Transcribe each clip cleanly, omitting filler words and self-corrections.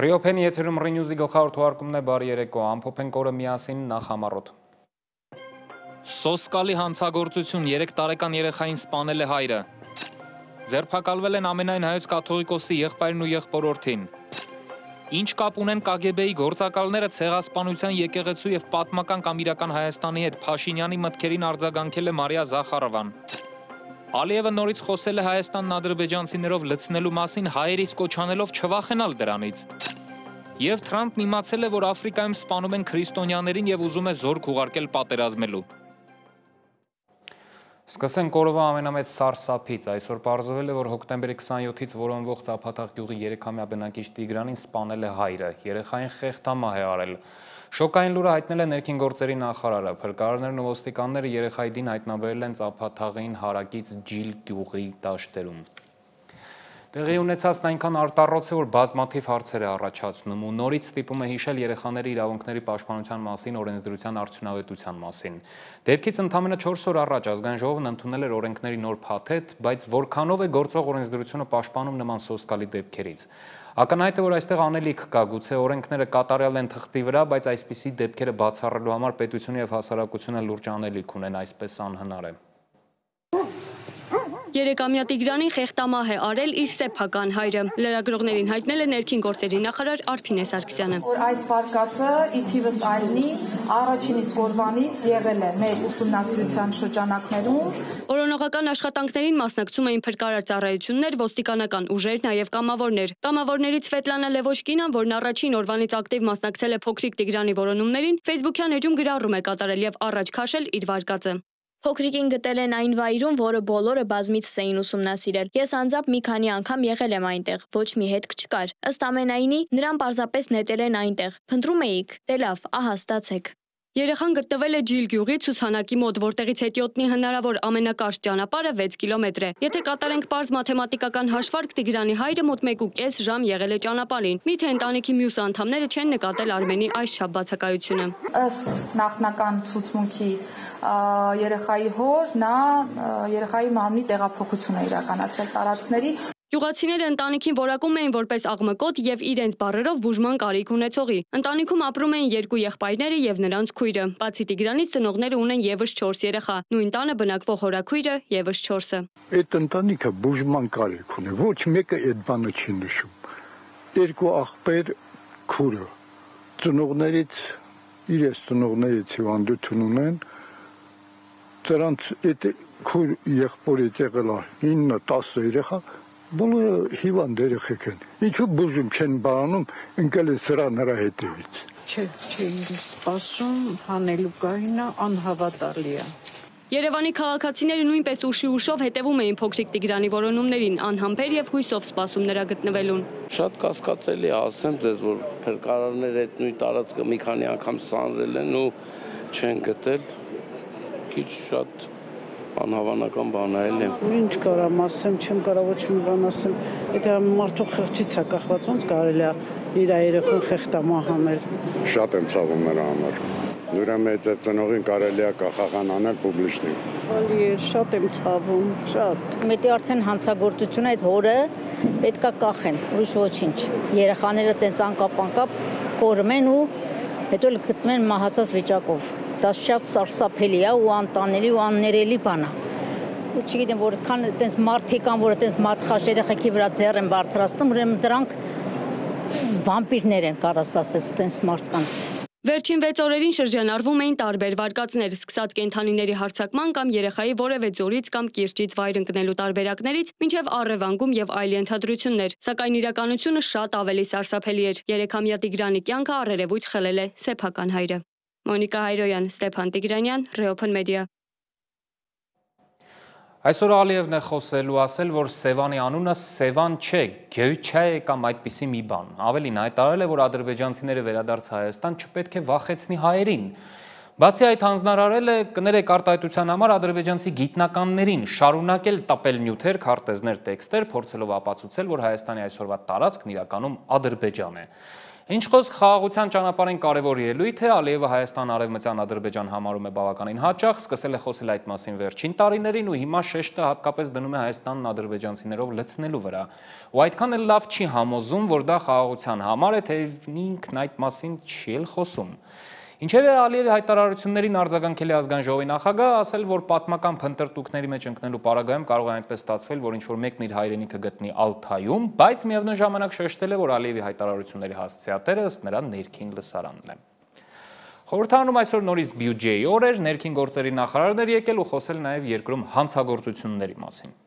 Ռիոփենի եթերում Ռինյուզի գլխավոր թողարկումն է, բարի երեկո, ամփոփենք օրը միասին, նախ համառոտ։ Սոսկալի հանցագործություն, 3 տարեկան երեխային սպանել է հայրը։ Ձերբակալվել են ամենայն հայոց կաթողիկոսի եղբայրն ու եղբորորդին։ Ինչ կապ ունեն KGB-ի գործակալները ցեղասպանության եկեղեցու եւ պատմական կամ իրական Հայաստանի հետ, Փաշինյանի մտքերին արձագանքել է Մարիա Զախարովան։ Ալիևը նորից խոսել է Հայաստանն ադրբեջանցիներով լցնելու մասին, հայերիս կոչ անելով չվախենալ դրանից։ Եվ Թրամփն իմացել է, որ Աֆրիկայում սպանում են քրիստոնյաներին եւ ուզում է զորք ուղարկել պատերազմելու։ Սկսենք օրվա ամենամեծ սարսափից։ Այսօր պարզվել է, որ հոկտեմբերի 27-ից որոնվող Ծափաթաղ գյուղի 3-ամյա բնակիչ Տիգրանին սպանել է հայրը, երեխային խեղդամահ է արել։ Շոկային լուրը հայտնել է ներքին գործերի նախարարը։ Փրկարարներն ու ոստիկանները երեխայի դին հայտնաբերել են Ծափաթաղին հարակից Ջիլ գյուղի դաշտերում։ Տեղի ունեցածն այնքան արտառոց է, որ բազմաթիվ հարցեր է առաջացնում ու նորից ստիպում է հիշել երեխաների իրավունքների պաշտպանության մասին, օրենսդրության արդյունավետության մասին։ Դեպքից ընդամենը 4 օր առաջ Ազգային ժողովն ընդունել էր օրենքների նոր փաթեթ, բայց որքանով է գործող օրենսդրությունը պաշտպանում նման սոսկալի դեպքերից։ Ակնհայտ է, որ այստեղ անելիք կա, գուցե օրենքները կատարյալ են թղթի վրա, բայց այսպիսի դեպքերը բացառելու համար պետությունը եւ հասարակությունը լուրջ անելիք ունեն, այսպես անհնար է։ 3-ամյա Տիգրանին խեղդամահ է արել իր սեփական հայրը։ Լրագրողներին հայտնել է ներքին գործերի նախարար Արփինե Սարգսյանը։ Այս վարկածը ի թիվս այլնի առաջին իսկ օրվանից եղել է մեր ուսումնասիրության շրջանակներում։ Օրոնողական աշխատանքներին մասնակցում էին փրկարար ծառայություններ, ոստիկանական ուժեր, նաև կամավորներ։ Կամավորներից Սվետլանա Լևոշկինան, որն առաջին օրվանից ակտիվ մասնակցել է փոքրիկ Տիգրանի որոնումներին, Facebook-յան էջում գրառում է կատարել եւ առաջ քաշել իր վարկածը։ Փոքրիկին գտել են այն վայրում, որը բոլորը բազմիցս էին ուսումնասիրել։ Ես անձամբ մի քանի անգամ եղել եմ այնտեղ, ոչ մի հետք չկար։ Ըստ ամենայնի, նրան պարզապես նետել են այնտեղ։ Փնտրում էիք, դե լավ, ահա ստացեք։ Երեխան գտնվել է Ջիլ գյուղի ցուցանակի մոտ, որտեղից հետիոտնի հնարավոր ամենակարճ ճանապարհը 6 կիլոմետր է։ Եթե կատարենք պարզ մաթեմատիկական հաշվարկ, Տիգրանի հայրը մոտ 1.5 ժամ եղել է ճանապարհին։ Միթե ընտանիքի մյուս անդամները չեն նկատել Արմենի այսչափ բացակայությունը։ Ըստ նախնական ցուցմունքի երեխայի հոր, նա երեխայի մարմնի տեղափոխություն է իրականացրել տարածքների։ Գյուղացիները ընտանիքին որակում էին որպես աղմկոտ եւ իրենց բառերով բուժման կարիք ունեցողի։ Ընտանիքում ապրում էին 2 եղբայրները եւ նրանց քույրը։ Բացի Տիգրանից ծնողները ունեն եւս 4 երեխա։ Նույն տանը բնակվող հորաքույրը եւս 4-ը։ Այդ ընտանիքը բուժման կարիք ունի։ Ոչ մեկը այդ բանը չի նշում։ 2 աղբեր քուրը ծնողներից իրենց ծնողներից հիվանդություն ունեն։ Դրանց այդ քուր եղբորից եղել է 9-10 երեխա։ Բոլորը հիվանդ երեխեք են։ Ինչու բուժում չեն բանում, ընկել է սրա նրա հետևից։ Չէին սպասում, հանելուկայինը անհավատալի է։ Երևանի քաղաքացիները նույնպես ուշի ուշով հետևում էին փոքրիկ Տիգրանի որոնումներին, անհամբեր եւ հույսով սպասում նրա գտնվելուն։ Շատ կասկածելի է, ասեմ ձեզ, որ փրկարարները այդ նույն տարածքը մի քանի անգամ սանրել են ու չեն գտել։ Քիչ շատ անհավանական բան է էլ։ Ինչ կարամ ասեմ, չեմ կարող ոչ մի բան ասեմ։ Եթե մարդու խղճից է կախված, ոնց կարելի է իր երեխուն խեղդամահ անել։ Շատ եմ ցավում նրա համար։ Նրա մեծ ծնողին կարելի է կախական անել պուբլիշնի։ Ալի է, շատ եմ ցավում, շատ։ Մետի արդեն հանցագործություն այդ հորը պետքա կախեն, ուրիշ ոչինչ։ Երեխաները տենց անկապ կորում են ու հետո գտնում են մահացած վիճակով։ Դա շատ սարսափելի է ու անտանելի ու աններելի բան է։ Չգիտեմ, որ քան այտենց մարդիկ կան, որ այտենց մատխաշ երեխեքի վրա ձեռ են բարձրացնում, ուրեմն դրանք վամպիրներ են, կարաս ասես, այտենց մարդկանց։ Վերջին 6 օրերին շրջանառվում էին տարբեր վարկածներ, սկսած կենդանիների հարձակման կամ երեխայի որևէ ձորից կամ կիրճից վայր ընկնելու տարբերակներից, մինչև առևանգում եւ այլ ենթադրություններ, սակայն իրականությունը շատ ավելի սարսափելի էր։ 3-ամյա Տիգրանի կյանքը առերևույթ խլել է սեփական հայրը։ Մոնիկա Հայրոյան, Ստեփան Տիգրանյան, Ռեոփեն մեդիա։ Այսօր Ալիևն է խոսել ու ասել, որ Սևանի անունը Սևան չէ, Գյոյչա է կամ այդպիսի մի բան։ Ավելին հայտարարել է, որ ադրբեջանցիները վերադարձ Հայաստան չպետք է վախեցնի հայերին։ Բացի այդ հանձնարարել է կներեք արտահայտության համար ադրբեջանցի գիտնականներին շարունակել տապել նյութեր, քարտեզներ, տեքստեր, փորձելով ապացուցել, որ Հայաստանի այսօրվա տարածքն իրականում Ադրբեջան է։ Ինչ խոսք խաղաղության ճանապարհին կարևոր ելույթ է, Ալիևը Հայաստան-Արևմտյան Ադրբեջան համարում է բավականին հաճախ, սկսել է խոսել այդ մասին վերջին տարիներին ու հիմա շեշտը հատկապես դնում է Հայաստանն ադրբեջանցիներով լցնելու վրա։ Ու այդքան էլ լավ չի համոզում, որ դա խաղաղության համար է, թեև ինքն այդ մասին չի էլ խոսում։ Ինչևէ Ալիևի հայտարարություններին արձագանքելի ազգային ժողովի նախագահը ասել, որ պատմական փնտրտուքների մեջ ընկնելու պարագայում կարող է այնպես ստացվել, որ ինչ-որ մեկն իր հայրենիքը գտնի Ալթայում, բայց միևնույն ժամանակ շեշտել է, որ Ալիևի հայտարարությունների հասցեատերը ըստ նրա ներքին լսարանն է։ Խորհրդարանում այսօր նորից բյուջեի օր էր, ներքին գործերի նախարարն էր եկել ու խոսել նաև երկրում հանցագործությունների մասին։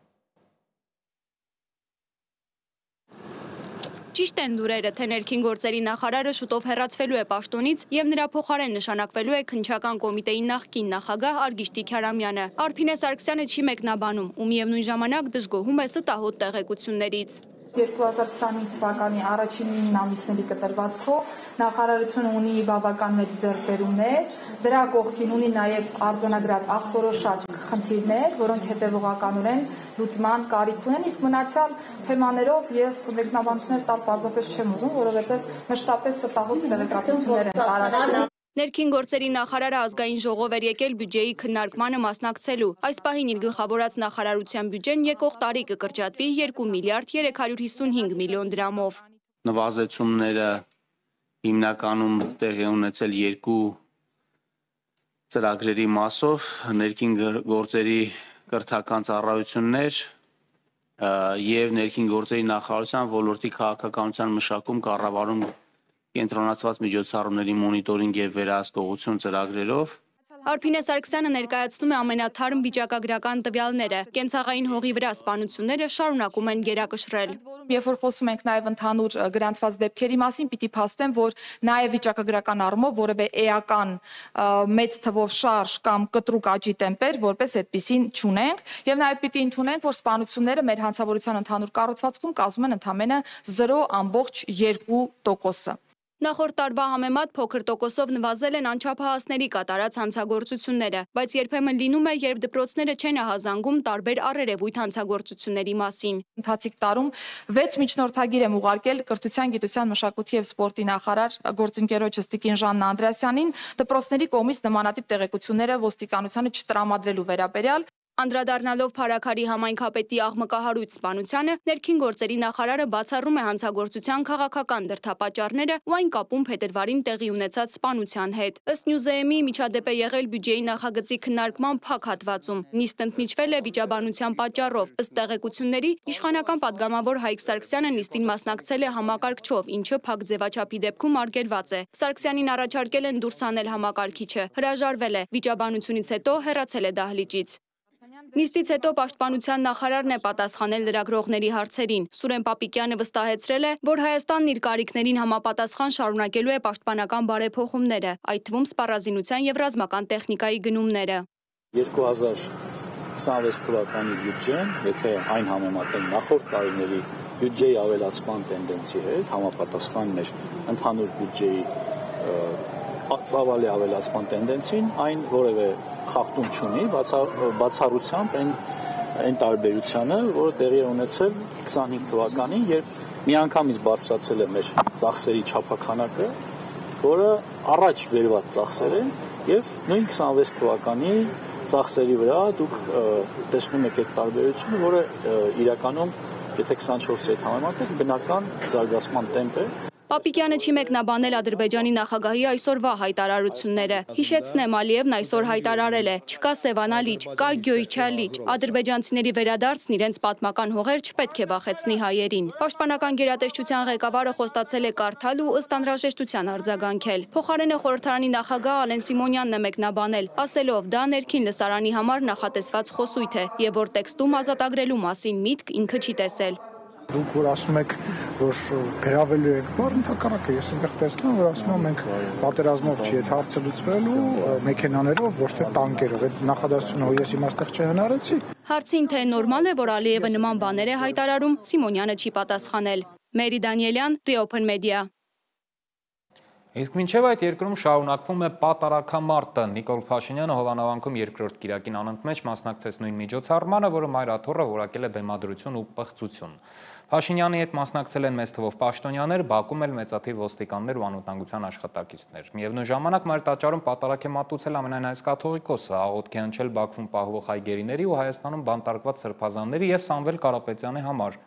Ճիշտ են լուրերը, թե ներքին գործերի նախարարը շուտով հեռացվելու է պաշտոնից և նրա փոխարեն նշանակվելու է քննչական կոմիտեի նախկին նախագահ Արգիշտի Քյարամյանը։ Արփինե Սարգսյանը չի մեկնաբանում ու միևնույն ժամանակ դժգոհում է ստահոդ տեղեկություններից։ 2025 թվականի առաջին 9 ամիսների կտրվածքով նախարարությունը ունի բավական մեծ ձեռքբերումներ, դրա կողքին ունի նաև արձանագրած ախտորոշած խնդիրներ, որոնք հետևողականորեն լուծման կարիք ունեն, իսկ մնացյալ թեմաներով ես մեկնաբանություններ տալ պարզապես չեմ ուզում, որովհետև մշտապես ստահոդ տեղեկատվություններ են տարածվում։ Ներքին գործերի նախարարը ազգային ժողով էր եկել բյուջեի քննարկմանը մասնակցելու։ Այս պահին իր գլխավորած նախարարության բյուջեն եկող տարի կկրճատվի 2 միլիարդ 355 միլիոն դրամով։ Նվազեցումները հիմնականում տեղի ունեցել երկու ծրագրերի մասով, ներքին գործերի կրթական ծառայություններ եւ ներքին գործերի նախարարության ոլորտի քաղաքականության մշակում, կառավարում կենտրոնացված միջոցառումների մոնիտորինգ եւ վերահսկողություն ծրագրերով։ Արփինե Սարգսյանը ներկայացնում է ամենաթարմ վիճակագրական տվյալները։ Կենցաղային հողի վրա սպանությունները շարունակում են գերակշռել։ Երբ որ խոսում ենք նաև ընդհանուր գրանցված դեպքերի մասին, պիտի փաստեմ, որ նաև վիճակագրական առումով որևէ էական մեծ թվով շարժ կամ կտրուկ աճի տեմպեր որպես այդպիսին չունենք, եւ նաև պիտի ընդունենք, որ սպանությունները մեր հանցավորության ընդհանուր կառուցվածքում կազմում են ընդամենը 0.2%։ Նախորդ տարվա համեմատ փոքր տոկոսով նվազել են անչափահասների կատարած հանցագործությունները, բայց երբեմն լինում է, երբ դպրոցները չեն ահազանգում տարբեր առերևույթ հանցագործությունների մասին։ Ընթացիկ տարում 6 միջնորդագիր եմ ուղարկել Կրթության, գիտության, մշակույթի եւ սպորտի նախարար գործընկերոջս Տիկին Ժաննա Անդրեասյանին դպրոցների կողմից նմանատիպ տեղեկությունները ոստիկանությանը չտրամադրելու վերաբերյալ։ Անդրադառնալով Փարաքարի համայնքապետի աղմկահարույց սպանությանը, ներքին գործերի նախարարը բացառում է հանցագործության քաղաքական դրդապատճառները ու այն կապում փետրվարին տեղի ունեցած սպանության հետ։ Ըստ Նյուզեեմի միջադեպ է եղել բյուջեի նախագծի քննարկման փակ հատվածում։ Նիստն ընդմիջվել է վիճաբանության պատճառով։ Ըստ տեղեկությունների, իշխանական падգամավոր Հայկ Սարգսյանը նիստին մասնակցել է համակարգչով, ինչը փակ ձևաչափի դեպքում արգելված է։ Սարգսյանին առաջարկել են դուրս հանել համակարգիչը, հրաժարվել է, վիճաբանությունից հետո հեռացել է դահլիճից։ Նիստից հետո պաշտպանության նախարարն է պատասխանել լրագրողների հարցերին։ Սուրեն Պապիկյանը վստահեցրել է, որ Հայաստանն իր կարիքներին համապատասխան շարունակելու է պաշտպանական բարեփոխումները, այդ թվում սպառազինության եւ ռազմական տեխնիկայի գնումները։ 2026 թվականի բյուջեն, եթե այն համեմատենք նախորդ տարիների բյուջեի ավելացման տենդենսի հետ, համապատասխան մեր ընդհանուր բյուջեի ծավալի ավելացման տենդենսին, այն որևէ խախտում չունի, բացառությամբ այն տարբերությանը, որը տեղի է ունեցել 25 թվականին, երբ միանգամից բարձրացել է մեր ծախսերի չափաքանակը, որը առաջ բերված ծախսեր են, եւ նույն 26 թվականի ծախսերի վրա դուք տեսնում եք այդ տարբերությունը, որը իրականում, եթե 24-ի հետ համեմատենք, բնական զարգացման տեմպ է։ Պապիկյանը չի մեկնաբանել Ադրբեջանի նախագահի այսօրվա հայտարարությունները։ Հիշեցնեմ, Ալիևն այսօր հայտարարել է. չկա Սևանա լիճ, կա Գյոյչա լիճ։ Ադրբեջանցիների վերադարձն իրենց պատմական հողեր չպետք է վախեցնի հայերին։ Պաշտպանական գերատեսչության ղեկավարը խոստացել է կարդալ ու ըստ անհրաժեշտության արձագանքել։ Փոխարենը խորհրդարանի նախագահ Ալեն Սիմոնյանն է մեկնաբանել, ասելով, դա ներքին լսարանի համար նախատեսված խոսույթ է, եւ որ տեքստում ազատագրելու մասին միտք ինքը չի տեսել։ Դուք որ ասում եք, որ գրավելու եք բառ, ընդհակառակը ես այնտեղ տեսնում, որ ասում եմ մենք պատերազմով չի այդ հարցը լուծվելու մեքենաներով, ոչ թե տանկերով։ Այդ նախադասությունը ես իմ այստեղ չհնարեցի։ Հարցին թե նորմալ է, որ Ալիևը նման բաներ է հայտարարում, Սիմոնյանը չի պատասխանել։ Մերի Դանիելյան, Reopen Media։ Իսկ մինչև այդ երկրում շարունակվում է պատարակամարտը։ Նիկոլ Փաշինյանը Հովանավանքում երկրորդ կիրակին անընդմեջ մասնակցեց նույն միջոցառմանը, որը Մայր աթոռը որակել է բեմադրություն ու պղծություն։ Փաշինյանի հետ մասնակցել են մեծ թվով պաշտոնյաներ, Բաքում էլ մեծաթիվ ոստիկաններ ու անվտանգության աշխատակիցներ։ Միևնույն ժամանակ մայրտաճարում պատարակ է մատուցել ամենայն հայոց կաթողիկոսը, աղոթք է հնչել Բաքվում պահվող հայ գերիների ու Հայաստանում բանտարկված սրբազանների եւ Սամվել Կարապետյանի համար։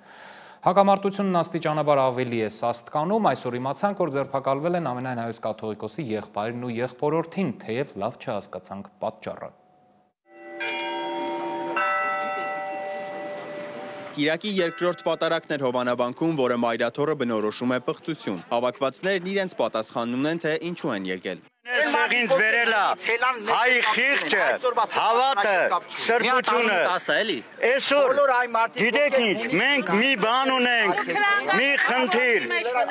Հակամարտությունն աստիճանաբար ավելի է սաստկանում, այսօր իմացանք, որ ձերբակալվել են ամենայն հայոց կաթողիկոսի եղբայրն ու եղբորորդին, թեև լավ չհասկացանք պատճառը։ Կիրակի երկրորդ պատարակն էր Հովանավանքում, որը մայրաթոռը բնորոշում է պղծություն։ Հավաքվածներն իրենց պատասխանում են, թե ինչու են եկել։ Ինձ վերել հայ խիղճը, հավատը, սրբությունը, այսօր գիտեք ինչ, մենք մի բան ունենք, մի խնդիր,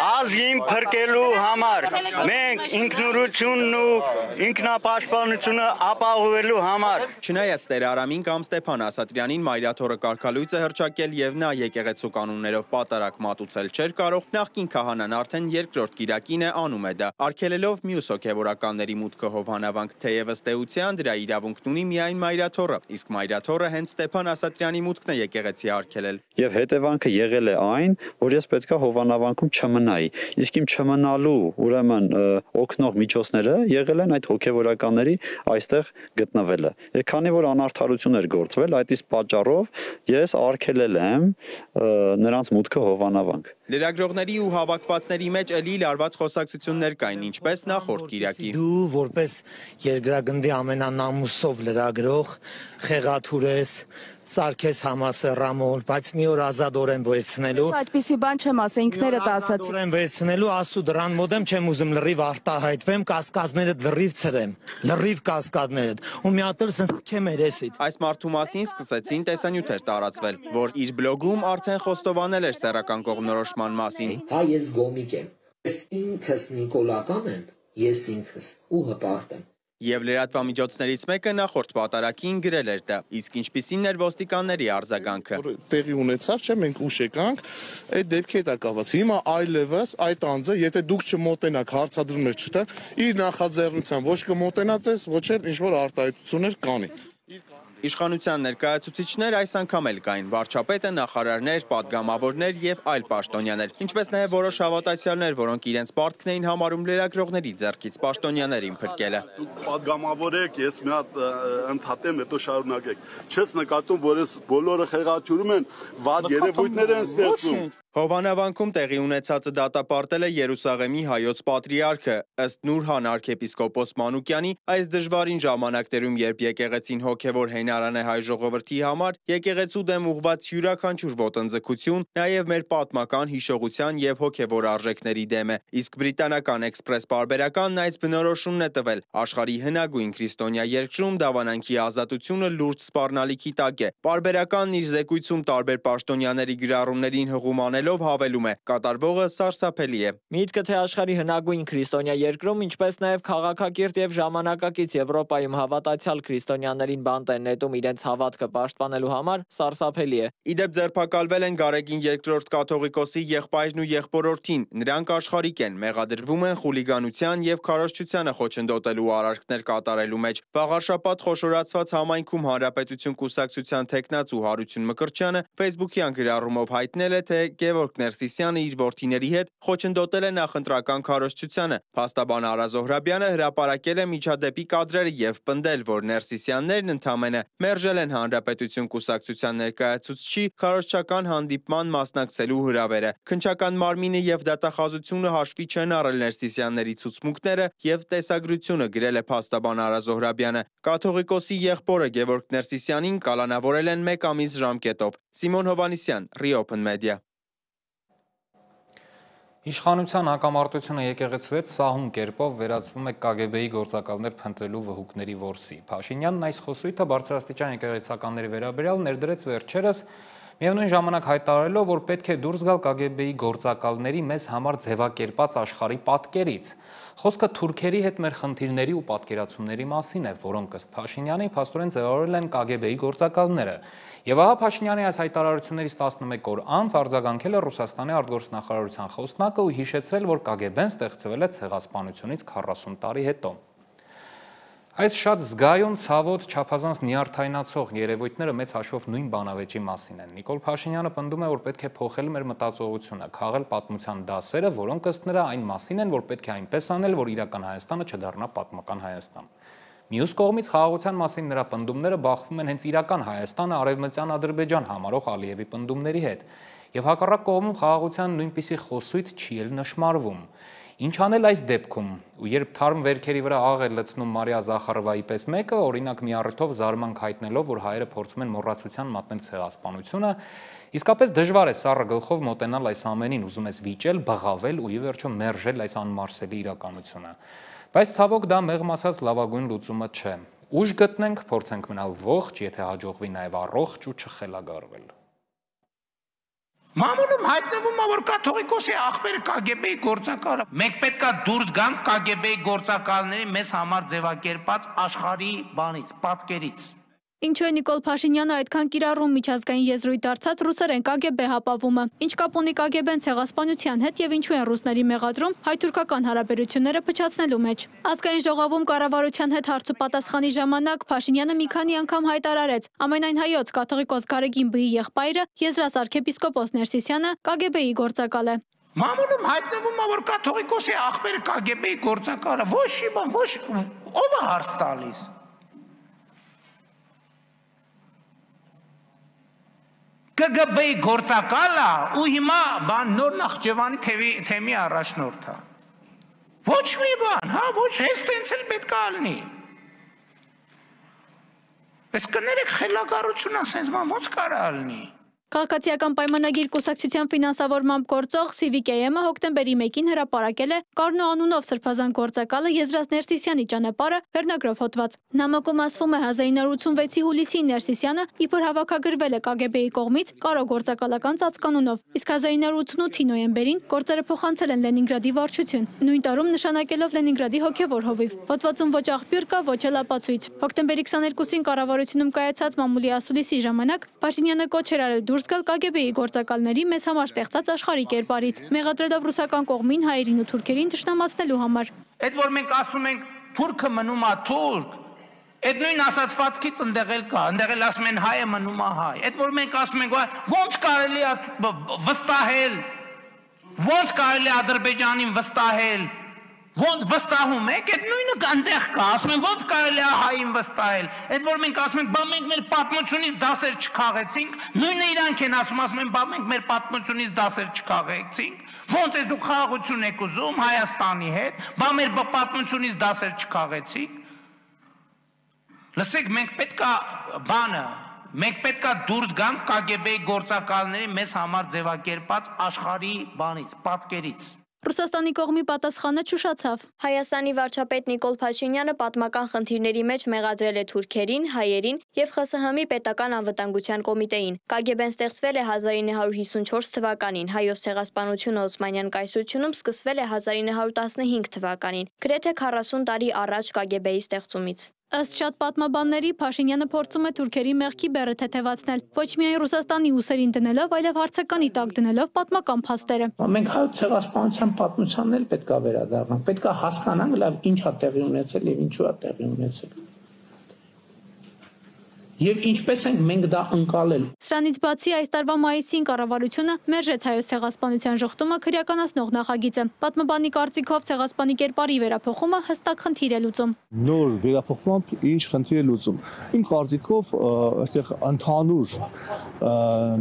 ազգին փրկելու համար, մենք ինքնուրույնությունն ու ինքնապաշտպանությունը ապահովելու համար։ Չնայած Տեր Արամին կամ Ստեփան Ասատրյանին մայրաթոռը կարգալույծ է հռչակել եւ նա եկեղեցու կանոններով պատարակ մատուցել չէր կարող, նախկին քահանան արդեն երկրորդ կիրակին է անում է դա, արգելելով մյուս հոգևորականների մուտքը Հովանավանք, թեև ըստ էության դրա իրավունքն ունի միայն մայրաթոռը, իսկ մայրաթոռը հենց Ստեփան Ասատրյանի մուտքն է եկեղեցի արգելել։ Եվ հետևանքը եղել է այն, որ ես պետքա Հովանավանքում չմնայի, իսկ իմ չմնալու ուրեմն օգնող միջոցները եղել են այդ հոգևորականների այստեղ գտնվելը։ Եվ քանի որ անարդարություն էր գործվել, այդ իսկ պատճառով ես արգելել եմ նրանց մուտքը Հովանավանք։ Լրագրողների ու հավաքվածների մեջ էլի լարված խոսակցություններ կային, ինչպես նախորդ կիրակի։ Դու որպես երկրագնդի ամենանամուսով լրագրող խեղաթուր ես, սարքես համասեռամոլ, բայց մի օր ազատորեն վերցնելու։ Այդպիսի բան չեմ ասա, ինքներդ ասացի։ Ազատորեն վերցնելու, ասու դրան մոտ եմ չեմ ուզում լրիվ արտահայտվեմ, կասկածներդ լրիվ ցրեմ, լրիվ կասկածներդ։ Ու մի հատ էլ սենց քեմ երեսիդ։ Այս մարդու մասին սկսեցին տեսանյութեր տարածվել, որ իր բլոգում արդեն խոստովանել էր սեռական կողմնորոշման մասին։ Հա ես գոմիկ եմ, ինքս նիկոլական եմ, ես ինքս ու հպարտ եմ։ Եվ լրատվամիջոցներից մեկը նախորդ պատարակին գրել էր դա, իսկ ինչպիսին էր ոստիկանների արձագանքը։ Տեղի ունեցավ, չէ, մենք ուշ եկանք, այդ դեպքի հետ ակաված։ Հիմա այլևս այդ անձը, եթե դուք չմոտենաք, հարցադրում եք չտա, իր նախաձեռնությամբ ոչ կմոտենա ձեզ, ոչ էլ ինչ-որ արտահայտություններ կանի։ Իշխանության ներկայացուցիչներ այս անգամ էլ կային, վարչապետը, նախարարներ, պատգամավորներ եւ այլ պաշտոնյաներ, ինչպես նաեւ որոշ հավատացյալներ, որոնք իրենց պարտքն էին համարում լրագրողների ձեռքից պաշտոնյաներին փրկելը։ Դուք պատգամավոր եք, ես մի հատ ընդհատեմ, հետո շարունակեք։ Չես նկատում, որ այս բոլորը խեղաթյուրում են, վատ երևույթներ են ստեղծում։ Հովանավանքում տեղի ունեցածը դատապարտել է Երուսաղեմի հայոց պատրիարքը, ըստ Նուրհան arczepiskopos Մանուկյանի, այս դժվարին ժամանակներում, երբ եկեղեցին հոգևոր հենարան է հայ ժողովրդի համար, եկեղեցու դեմ ուղղված յուրաքանչյուր ոտնձգություն նաև մեր պատմական հիշողության եւ հոգևոր արժեքների դեմ է, իսկ բրիտանական Express պարբերականն այս բնորոշումն է տվել. աշխարհի հնագույն քրիստոնյա երկրում դավանանքի ազատությունը լուրջ սպառնալիքի տակ է։ Պարբերականն իր զեկույցում տարբեր պաշտոնյաների գրառումներին հղում անելով հավելում է. կատարվողը սարսափելի է։ Միտքը թե աշխարհի հնագույն քրիստոնյա երկրում, ինչպես նաև քաղաքակիրթ եւ ժամանակակից Եվրոպայում հավատացյալ քրիստոնյաներին բանտ են նետում իրենց հավատքը պաշտպանելու համար, սարսափելի է։ Իդեպ ձերբակալվել են Գարեգին II կաթողիկոսի եղբայրն ու եղբորորդին։ Նրանք աշխարհիկ են, մեղադրվում են խուլիգանության եւ քարոզչությանը խոչընդոտելու արարքներ կատարելու մեջ։ Վաղարշաբաթ խոշորացված համայնքում Հանրապետություն կուսակցության թեկնած ու Հարություն Մկրտչյանը Facebook-յան գրառումով հայտնել է, թե Գևորգ Ներսիսյանը իր որդիների հետ խոչընդոտել է նախընտրական քարոզչությանը։ Փաստաբան Արա Զոհրաբյանը հրապարակել է միջադեպի կադրերը եւ պնդել, որ Ներսիսյաններն ընդամենը մերժել են Հանրապետություն կուսակցության ներկայացուցչի քարոզչական հանդիպման մասնակցելու հրավերը։ Քննչական մարմինը եւ դատախազությունը հաշվի չեն առել Ներսիսյանների ցուցմունքները եւ տեսագրությունը, գրել է փաստաբան Արա Զոհրաբյանը։ Կաթողիկոսի եղբորը Գևորգ Ներսիսյանին կալանավորել են 1 ամիս ժամկետով։ Սիմոն Հովանիսյան, Reopen Media։ Իշխանության հակամարտությունը եկեղեցու հետ սահուն կերպով վերածվում է KGB-ի գործակալներ փնտրելու վհուկների որսի։ Փաշինյանն այս խոսույթը բարձրաստիճան եկեղեցականների վերաբերյալ ներդրեց վերջերս, միևնույն ժամանակ հայտարարելով, որ պետք է դուրս գալ KGB-ի գործակալների մեզ համար ձևակերպած աշխարհի պատկերից։ Խոսքը թուրքերի հետ մեր խնդիրների ու պատկերացումների մասին է, որոնք ըստ Փաշինյանի փաստորեն ձևավորել են KGB-ի գործակալները։ Եվ ահա Փաշինյանի այս հայտարարություններից 11 օր անց արձագանքել է Ռուսաստանի արտգործնախարարության խոսնակը ու հիշեցրել, որ KGB-ն ստեղծվել է ցեղասպանությունից 40 տարի հետո։ Այս շատ զգայուն, ցավոտ, չափազանց նյարդայնացող երևույթները մեծ հաշվով նույն բանավեճի մասին են։ Նիկոլ Փաշինյանը պնդում է, որ պետք է փոխել մեր մտածողությունը, քաղել պատմության դասերը, որոնք ըստ նրա այն մասին են, որ պետք է այնպես անել, որ իրական Հայաստանը չդառնա պատմական Հայաստան։ Մյուս կողմից խաղաղության մասին նրա պնդումները բախվում են հենց իրական Հայաստանը արևմտյան Ադրբեջան համարող Ալիևի պնդումների հետ, եւ հակառակ կողմում խաղաղության նույնպիսի խոսույթ չի էլ նշмарվում։ Ինչ անել այս դեպքում, ու երբ թարմ վերքերի վրա աղ է լցնում Մարիա Զախարովայի պես մեկը, օրինակ մի առիթով զարմանք հայտնելով, որ հայերը փորձում են մոռացության մատնել ցեղասպանությունը, իսկապես դժվար է սառը գլխով մոտենալ այս ամենին, ուզում ես վիճել, բղավել ու ի վերջո մերժել այս անմարսելի իրականությունը։ Բայց ցավոք դա մեղմ ասած լավագույն լուծումը չէ։ Ուժ գտնենք, փորձենք մնալ ողջ, եթե հաջողվի նաև առողջ ու չխելագարվել։ Մամուլում հայտնվում է, որ կաթողիկոսի աղբերը KGB-ի գործակալը։ Մենք պետքա դուրս գանք KGB-ի գործակալների մեզ համար ձևակերպած աշխարհի բանից, պատկերից։ Ինչու է Նիկոլ Փաշինյանը այդքան կիրառում միջազգային եզրույթ դարձած ռուսերեն KGB հապավումը։ Ինչ կապ ունի KGB-ն ցեղասպանության հետ եւ ինչու են ռուսների մեղադրում հայ-թուրքական հարաբերությունները փչացնելու մեջ։ Ազգային ժողովում կառավարության հետ հարց ու պատասխանի ժամանակ Փաշինյանը մի քանի անգամ հայտարարեց. ամենայն հայոց կաթողիկոս Գարեգին B-ի եղբայրը Եզրաս arczepiskopos Nersisyan-ը KGB-ի գործակալ է։ Մամուլում հայտնվում է, որ կաթողիկոսի աղբերը KGB-ի գործակալը։ Ոչ իմ, ոչ ով է հարց տալիս։ KGB-ի գործակալը ու հիմա բան նոր Նախճեվանի թեմի առաջնորդը։ Ոչ մի բան, հա, ոչ հենց տենց էլ պետք է լինի։ Ես կներեք խելագարություն ասենց ման ոնց կարա լինի։ Քաղաքացիական պայմանագիր կուսակցության ֆինանսավորմամբ գործող CVKM-ը հոկտեմբերի 1-ին հրապարակել է Կարնո անունով սրբազան գործակալը Եզրաս Ներսիսյանի ճանապարհը վերնագրով հոդված։ Նամակում ասվում է 1986-ի հուլիսին Ներսիսյանը իբր հավաքագրվել է KGB-ի կողմից Կարո գործակալական ծածկանունով, իսկ 1988-ի նոյեմբերին գործերը փոխանցել են Լենինգրադի վարչություն, նույն տարում նշանակելով Լենինգրադի հոգևոր հովիվ։ Հոդվածում ոչ աղբյուր կա, ոչ էլ ապացույց։ Հոկտեմբերի 22-ին կառավարությունում կայացած մամուլի ասուլիսի ժամանակ Փաշինյանը կոչ էր արել դուրս գալ KGB-ի գործակալների մեզ համար ստեղծած աշխարհի կերպարից, մեղադրելով ռուսական կողմին հայերին ու թուրքերին թշնամացնելու համար։ Այդ որ մենք ասում ենք թուրքը մնում է թուրք, այդ նույն ասացվածքից ընդեղ էլ կա, ընդեղ էլ ասում են հայը մնում է հայ։ Այդ որ մենք ասում ենք ոնց կարելի է վստահել, ոնց կարելի է Ադրբեջանին վստահել, ոնց վստահում եք, այդ նույնը այնտեղ կա, ասում են ոնց կարելի է հային վստահել։ Այդ որ մենք ասում ենք, բա մենք մեր պատմությունից դասեր չքաղեցինք, նույնը իրանք են ասում են, բա մենք մեր պատմությունից դասեր չքաղեցինք, ոնց է դուք խաղաղություն եք ուզում Հայաստանի հետ, բա մեր պատմությունից դասեր չքաղեցինք։ Լսեք, մենք պետքա դուրս գանք KGB-ի գործակալների մեզ համար ձևակերպած աշխարհի բանից, պատկերից։ Ռուսաստանի կողմի պատասխանը չուշացավ։ Հայաստանի վարչապետ Նիկոլ Փաշինյանը պատմական խնդիրների մեջ մեղադրել է թուրքերին, հայերին եւ ԽՍՀՄ-ի պետական անվտանգության կոմիտեին։ KGB-ն ստեղծվել է 1954 թվականին, հայոց ցեղասպանությունը Օսմանյան կայսրությունում սկսվել է 1915 թվականին, գրեթե 40 տարի առաջ KGB-ի ստեղծումից։ Ըստ շատ պատմաբանների Փաշինյանը փորձում է թուրքերի մեղքի բեռը թեթևացնել, ոչ միայն Ռուսաստանի ուսերին դնելով, այլև հարցականի տակ դնելով պատմական փաստերը։ Մենք հայոց ցեղասպանության պատմությանն էլ պետք է վերադառնանք, պետք է հասկանանք լավ ինչ է տեղի ունեցել եւ ինչու է տեղի ունեցել։ Եվ ինչպես ենք մենք դա ընկալել։ Սրանից բացի այս տարվա մայիսին կառավարությունը մերժեց հայոց ցեղասպանության ժխտումը քրեականացնող նախագիծը։ Պատմաբանի կարծիքով ցեղասպանի կերպարի վերափոխումը հստակ խնդիր է լուծում։ Նոր վերափոխմամբ ինչ խնդիր է լուծում։ Իմ կարծիքով այստեղ ընդհանուր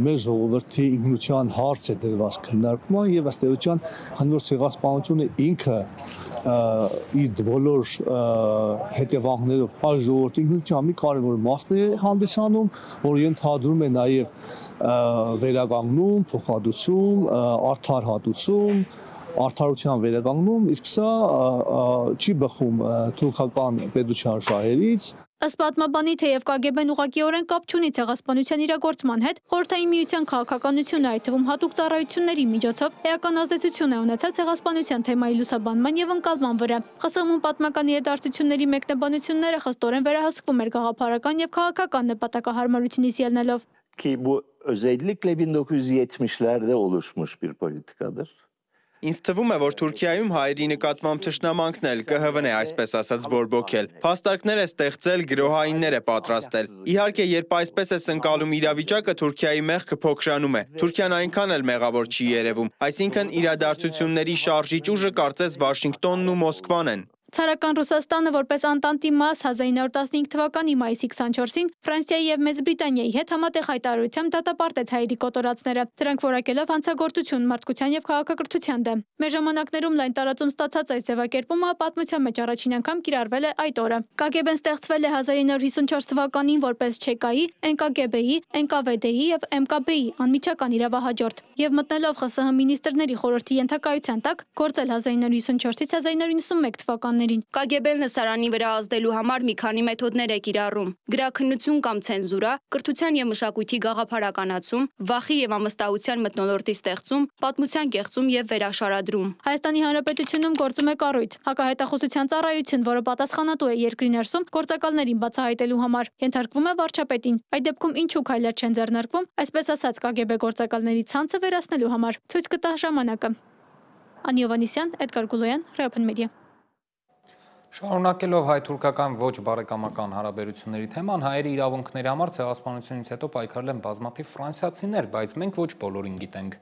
մեր ժողովրդի ինքնության հարց է դրված քննարկման եւ ըստ էության հնոր ցեղասպանությունը ինքը իր բոլոր հետևանքներով այլ ժողովրդի ինքնության մի կարևոր մասն է հանդիսանում, որ ենթադրում է նաև վերականգնում, փոխհատուցում, արդարհատուցում, արդարության վերականգնում, իսկ սա չի բխում թուրքական պետության շահերից։ Ըստ պատմաբանի, թեև KGB-ն ուղղակիորեն կապ չունի ցեղասպանության իրագործման հետ, Խորհրդային Միության քաղաքականությունը, այդ թվում հատուկ ծառայությունների միջոցով էական ազդեցություն է ունեցել ցեղասպանության թեմայի լուսաբանման եւ ընկալման վրա։ ԽՍՀՄ-ում պատմական իրադարձությունների մեկնաբանությունները խստորեն վերահսկվում էր գաղափարական եւ քաղաքական նպատակահարմարությունից ելնելով։ Ki bu özellikle 1970'lerde oluşmuş bir politikadır. Ինձ թվում է, որ Թուրքիայում հայերի նկատմամբ թշնամանքն էլ ԿՀՎ-ն է այսպես ասած բորբոքել։ Փաստարկներ է ստեղծել, գրոհայիններ է պատրաստել։ Իհարկե, երբ այսպես է ընկալում իրավիճակը, Թուրքիայի մեղքը փոքրանում է։ Թուրքիան այնքան էլ մեղավոր չի երևում, այսինքն իրադարձությունների շարժիչ ուժը կարծես Վաշինգտոնն ու Մոսկվան են։ Ցարական Ռուսաստանը որպես Անտանտի մաս 1915 թվականի մայիսի 24-ին Ֆրանսիայի եւ Մեծ Բրիտանիայի հետ համատեղ հայտարարությամբ դատապարտեց հայերի կոտորածները, դրանք որակելով հանցագործություն, մարդկության եւ քաղաքակրթության դեմ։ Մեր ժամանակներում լայն տարածում ստացած այս ձևակերպումը պատմության մեջ առաջին անգամ կիրառվել է այդ օրը։ ԿԳԲ-ն ստեղծվել է 1954 թվականին որպես ՉԿ-ի, ՆԿԳԲ-ի, ՆԿՎԴ-ի եւ ՄԿԲ-ի անմիջական իրավահաջորդ եւ մտնելով ԽՍՀՄ մինիստրների խորհրդի ենթակայության տակ գործել 1954-ից 1991 թվականներին։ ԿԳԲ-ն լսարանի վրա ազդելու համար մի քանի մեթոդներ է կիրառում՝ գրաքննություն կամ ցենզուրա, կրթության եւ մշակույթի գաղափարականացում, վախի եւ ամստահության մթնոլորտի ստեղծում, պատմության կեղծում եւ վերաշարադրում։ Հայաստանի Հանրապետությունում գործում է կառույց հակահետախուզության ծառայություն, որը պատասխանատու է երկրի ներսում գործակալներին բացահայտելու համար։ Ենթարկվում է վարչապետին։ Այդ դեպքում ինչու քայլեր չեն ձեռնարկվում, այսպես ասած ԿԳԲ գործակալների ցանցը վերացնելու համար։ Ցույց կտա ժամանակը։ Անի Հովհաննիսյան, Էդգար Գուլոյան, Ռեոփեն մեդիա։ Շարունակելով հայ-թուրքական ոչ բարեկամական հարաբերությունների թեման, հայերի իրավունքների համար ցեղասպանությունից հետո պայքարել են բազմաթիվ ֆրանսիացիներ, բայց մենք ոչ բոլորին գիտենք։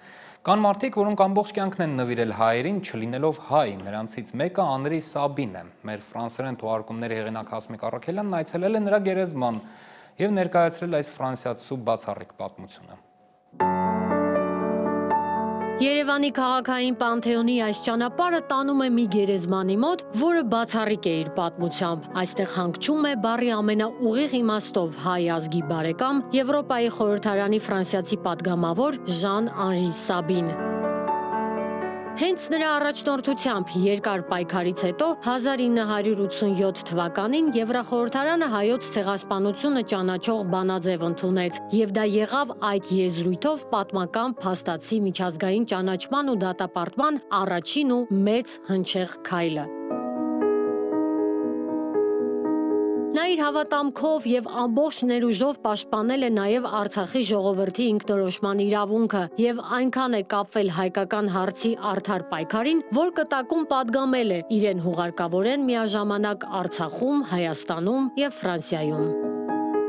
Կան մարդիկ, որոնք ամբողջ կյանքն են նվիրել հայերին, չլինելով հայ, նրանցից մեկը Անրի Սաբին է։ Մեր ֆրանսերեն թողարկումների հեղինակ Հասմիկ Առաքելյանն այցելել է նրա գերեզման եւ ներկայացրել այս ֆրանսիացու բացառիկ պատմությունը։ Երևանի քաղաքային Պանթեոնի այս ճանապարհը տանում է մի գերեզմանի մոտ, որը բացառիկ է իր պատմությամբ։ Այստեղ հանգչում է բառի ամենաուղիղ իմաստով հայ ազգի բարեկամ, Եվրոպայի խորհրդարանի ֆրանսիացի падգամավոր Ժան Անրի Սաբին։ Հենց նրա առաջնորդությամբ երկար պայքարից հետո 1987 թվականին Եվրախորհրդարանը հայոց ցեղասպանությունը ճանաչող բանաձև ընդունեց, եւ դա եղավ այդ եզրույթով պատմական փաստացի միջազգային ճանաչման ու դատապարտման առաջին ու մեծ հնչեղ քայլը։ Նա իր հավատամքով եւ ամբողջ ներուժով պաշտպանել է նաեւ Արցախի ժողովրդի ինքնորոշման իրավունքը եւ այնքան է կապվել հայկական հարցի արդար պայքարին, որ կտակում падգամել է իրեն հուղարկավորեն միաժամանակ Արցախում, Հայաստանում եւ Ֆրանսիայում։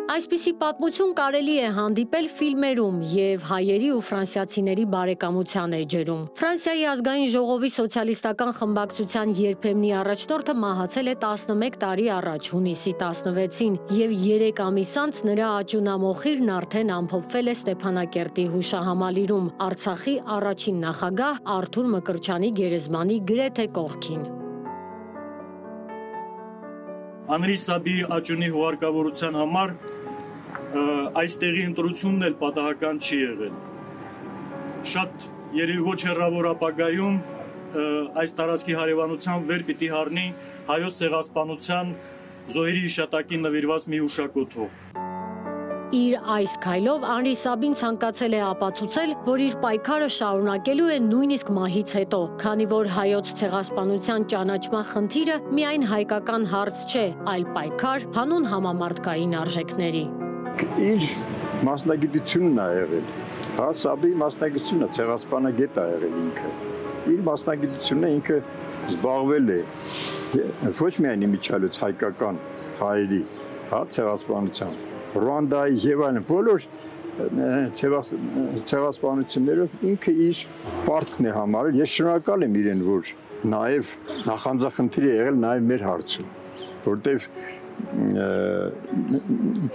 Այսպիսի պատմություն կարելի է հանդիպել ֆիլմերում եւ հայերի ու ֆրանսիացիների բարեկամության էջերում։ Ֆրանսիայի ազգային ժողովի սոցիալիստական խմբակցության երբեմնի առաջնորդը մահացել է 11 տարի առաջ, հունիսի 16-ին, եւ 3 ամիս անց նրա աճյունամոխիրն արդեն ամփոփվել է Ստեփանակերտի հուշահամալիրում, Արցախի առաջին նախագահ Արթուր Մկրտչյանի գերեզմանի գրեթե կողքին։ Անրի Սաբիի աճյունի հուղարկավորության համար այստեղի ընտրությունն էլ պատահական չի եղել։ Շատ երևի ոչ հեռավոր ապագայում այս տարածքի հարևանությամբ վեր պիտի հառնի հայոց ցեղասպանության զոհերի հիշատակին նվիրված մի հուշակոթող։ Իր այս քայլով Անրի Սաբին ցանկացել է ապացուցել, որ իր պայքարը շարունակելու է նույնիսկ մահից հետո, քանի որ հայոց ցեղասպանության ճանաչման խնդիրը միայն հայկական հարց չէ, այլ պայքար հանուն համամարտկային արժեքների։ Իր մասնագիտությունն է եղել, հա, Սաբիի մասնագիտությունը ցեղասպանագետ է եղել ինքը։ Իր մասնագիտությունը ինքը զբաղվել է ոչ միայն իմիջիալից հայկական հայերի, հա, ցեղասպանությամբ, Ռուանդայի եւ այլն բոլոր ցեղասպանություններով ինքը իր պարտքն է համարել։ Ես շնորհակալ եմ իրեն, որ նաեւ նախանձախնդիր է եղել նաեւ մեր հարցում, որտեւ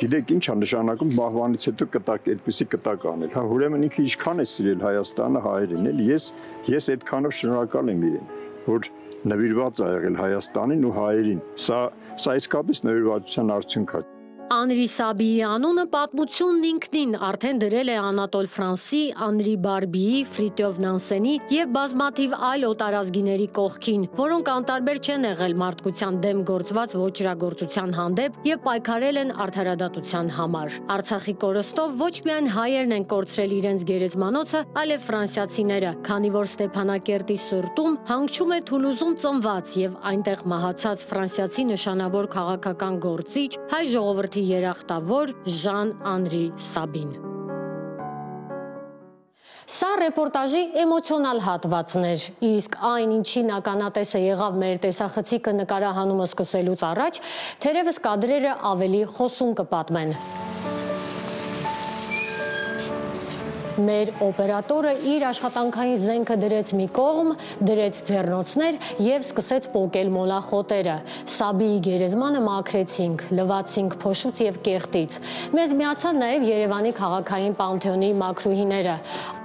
գիտեք ինչ է նշանակում մահվանից հետո կտակ այդպեսի կտակ անել։ Հա, ուրեմն ինքը ինչքան է սիրել Հայաստանը, հայերին, էլի ես այդքանով շնորհակալ եմ իրեն, որ նվիրված է եղել Հայաստանին ու հայերին։ Սա իսկապես նվիրվածության արդյունք է։ Անրի Սաբիի անունը պատմությունն ինքնին արդեն դրել է Անատոլ Ֆրանսի, Անրի Բարբիի, Ֆրիտյով Նանսենի եւ բազմաթիվ այլ օտարազգիների կողքին, որոնք անտարբեր չեն եղել մարդկության դեմ գործված ոճրագործության հանդեպ եւ պայքարել են արդարադատության համար։ Արցախի կորստով ոչ միայն հայերն են կորցրել իրենց գերեզմանոցը, այլև ֆրանսիացիները, քանի որ Ստեփանակերտի սրտում հանգչում է Թուլուզում ծնված եւ այնտեղ մահացած ֆրանսիացի նշանավոր քաղաքական գործիչ, հայ ժողովրդի երախտավոր Ժան Անրի Սաբին։ Սա ռեպորտաժի էմոցիոնալ հատվածն էր, իսկ այն ինչին ականատեսը եղավ մեր տեսախցիկը նկարահանումը սկսելուց առաջ, թերևս կադրերը ավելի խոսուն կպատմեն։ Մեր օպերատորը իր աշխատանքային զենքը դրեց մի կողմ, դրեց ձեռնոցներ և սկսեց պոկել մոլախոտերը։ Սաբիի գերեզմանը մաքրեցինք, լվացինք փոշուց և կեղտից։ Մեզ միացան նաև Երևանի քաղաքային պանթեոնի մաքրուհիները։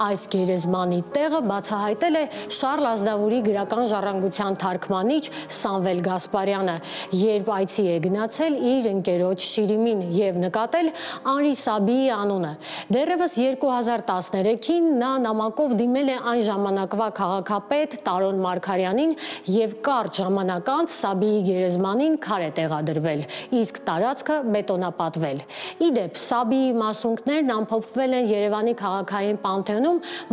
Այս գերեզմանի տեղը բացահայտել է Շառլ Ազնավուրի գրական ժառանգության թարգմանիչ Սամվել Գասպարյանը, երբ այցի է գնացել իր ընկերոջ Շիրիմին և նկատել Անրի Սաբիի անունը։ Դեռևս 2013-ին նա նամակով դիմել է այն ժամանակվա քաղաքապետ Տարոն Մարգարյանին և կարճ ժամանակ անց Սաբիի գերեզմանին քար է տեղադրվել, իսկ տարածքը բետոնապատվել։ Ի դեպ, Սաբիի մասունքներն ամփոփվել են Երևանի քաղաքային պանթեոնում